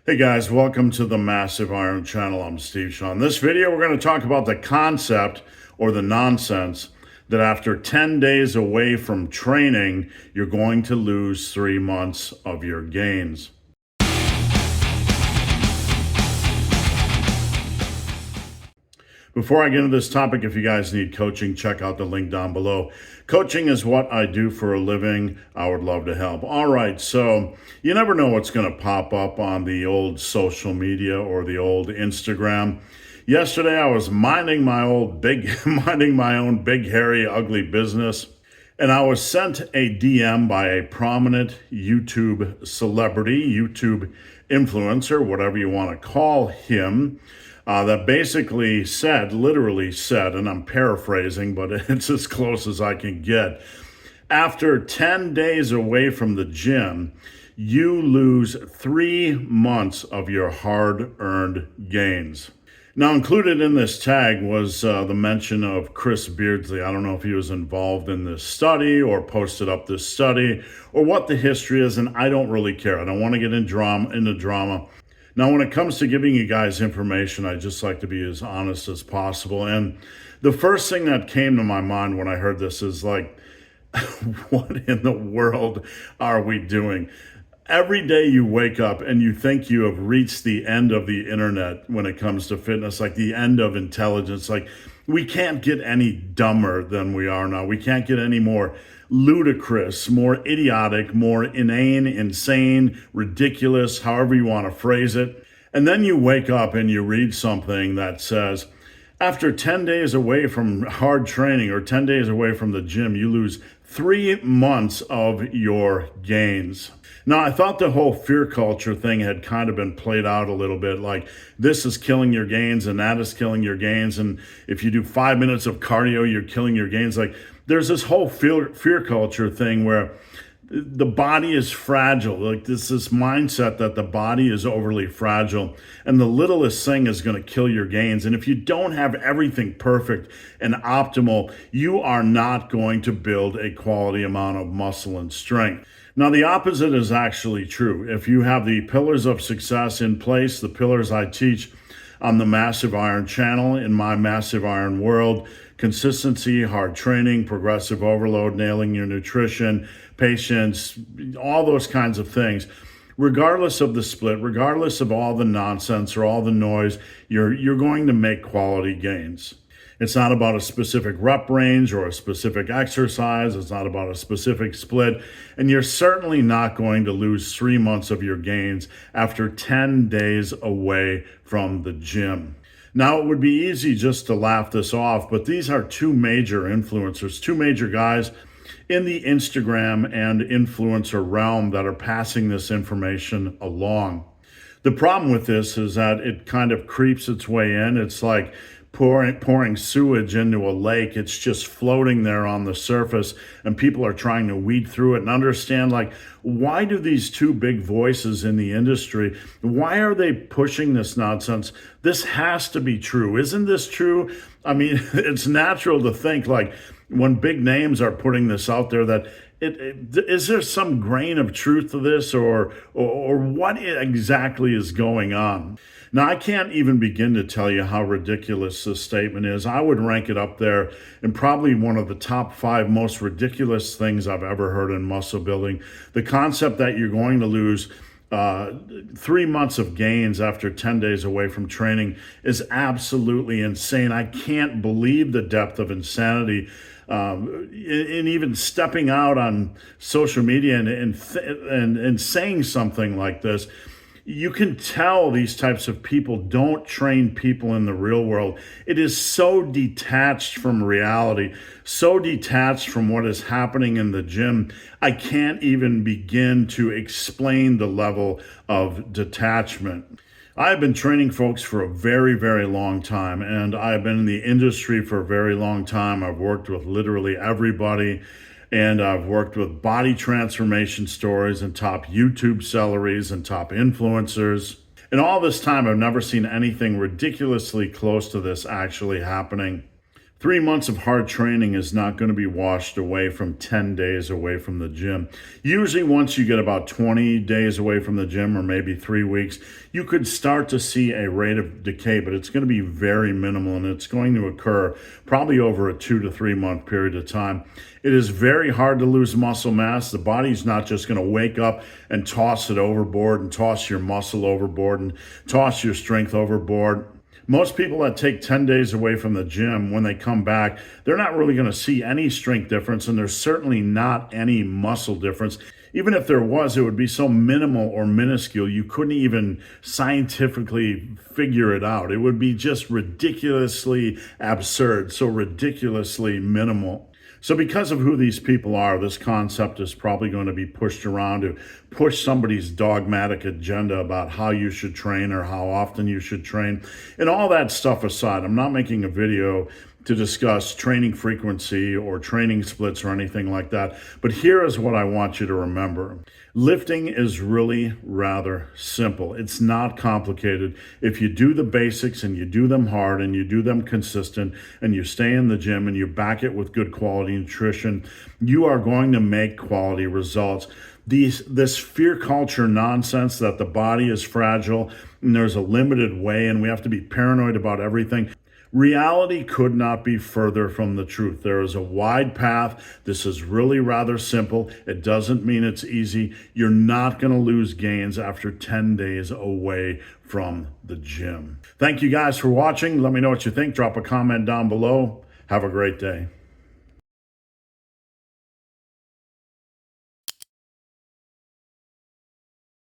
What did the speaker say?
Hey guys, welcome to the Massive Iron Channel. I'm Steve Shaw. In this video, we're going to talk about the concept or the nonsense that after 10 days away from training, you're going to lose 3 months of your gains. Before I get into this topic, if you guys need coaching, check out the link down below. Coaching is what I do for a living. I would love to help. All right, so you never know what's going to pop up on the old social media or the old Instagram. Yesterday, I was minding my own big, hairy, ugly business, and I was sent a DM by a prominent YouTube celebrity, YouTube influencer, whatever you want to call him. That basically said, literally said, and I'm paraphrasing, but it's as close as I can get. After 10 days away from the gym, you lose 3 months of your hard-earned gains. Now, included in this tag was the mention of Chris Beardsley. I don't know if he was involved in this study or posted up this study or what the history is, and I don't really care. I don't want to get into drama. Now, when it comes to giving you guys information, I just like to be as honest as possible. And the first thing that came to my mind when I heard this is like, what in the world are we doing? Every day you wake up and you think you have reached the end of the internet when it comes to fitness, like the end of intelligence. Like, we can't get any dumber than we are now. We can't get any more ludicrous, more idiotic, more inane, insane, ridiculous, however you want to phrase it. And then you wake up and you read something that says, after 10 days away from hard training or 10 days away from the gym, you lose 3 months of your gains. Now, I thought the whole fear culture thing had kind of been played out a little bit, like this is killing your gains and that is killing your gains. And if you do 5 minutes of cardio, you're killing your gains. Like, there's this whole fear culture thing where the body is fragile. Like, this mindset that the body is overly fragile and the littlest thing is going to kill your gains. And if you don't have everything perfect and optimal, you are not going to build a quality amount of muscle and strength. Now, the opposite is actually true. If you have the pillars of success in place, the pillars I teach on the Massive Iron Channel, in my Massive Iron world: consistency, hard training, progressive overload, nailing your nutrition, patience, all those kinds of things. Regardless of the split, regardless of all the nonsense or all the noise, you're going to make quality gains. It's not about a specific rep range or a specific exercise. It's not about a specific split. And you're certainly not going to lose 3 months of your gains after 10 days away from the gym. Now, it would be easy just to laugh this off, but these are two major influencers, two major guys in the Instagram and influencer realm that are passing this information along. The problem with this is that it kind of creeps its way in. It's like pouring sewage into a lake. It's just floating there on the surface, and people are trying to weed through it and understand, like, why do these two big voices in the industry, why are they pushing this nonsense? This has to be true. Isn't this true? I mean, it's natural to think, like, when big names are putting this out there, that is there some grain of truth to this, or what exactly is going on? Now, I can't even begin to tell you how ridiculous this statement is. I would rank it up there in probably one of the top 5 most ridiculous things I've ever heard in muscle building. The concept that you're going to lose 3 months of gains after 10 days away from training is absolutely insane. I can't believe the depth of insanity. And even stepping out on social media and saying something like this. You can tell these types of people don't train people in the real world. It is so detached from reality, so detached from what is happening in the gym. I can't even begin to explain the level of detachment. I've been training folks for a very, very long time, and I've been in the industry for a very long time. I've worked with literally everybody. And I've worked with body transformation stories and top YouTube celebrities and top influencers. And all this time, I've never seen anything ridiculously close to this actually happening. 3 months of hard training is not going to be washed away from 10 days away from the gym. Usually, once you get about 20 days away from the gym, or maybe 3 weeks, you could start to see a rate of decay, but it's going to be very minimal, and it's going to occur probably over a 2 to 3 month period of time. It is very hard to lose muscle mass. The body's not just going to wake up and toss it overboard and toss your muscle overboard and toss your strength overboard. Most people that take 10 days away from the gym, when they come back, they're not really going to see any strength difference, and there's certainly not any muscle difference. Even if there was, it would be so minimal or minuscule, you couldn't even scientifically figure it out. It would be just ridiculously absurd, so ridiculously minimal. So because of who these people are, this concept is probably going to be pushed around to push somebody's dogmatic agenda about how you should train or how often you should train. And all that stuff aside, I'm not making a video to discuss training frequency or training splits or anything like that. But here is what I want you to remember. Lifting is really rather simple. It's not complicated. If you do the basics and you do them hard and you do them consistent and you stay in the gym and you back it with good quality nutrition, you are going to make quality results. This fear culture nonsense that the body is fragile and there's a limited way and we have to be paranoid about everything. Reality could not be further from the truth. There is a wide path. This is really rather simple. It doesn't mean it's easy. You're not going to lose gains after 10 days away from the gym. Thank you guys for watching. Let me know what you think. Drop a comment down below. Have a great day.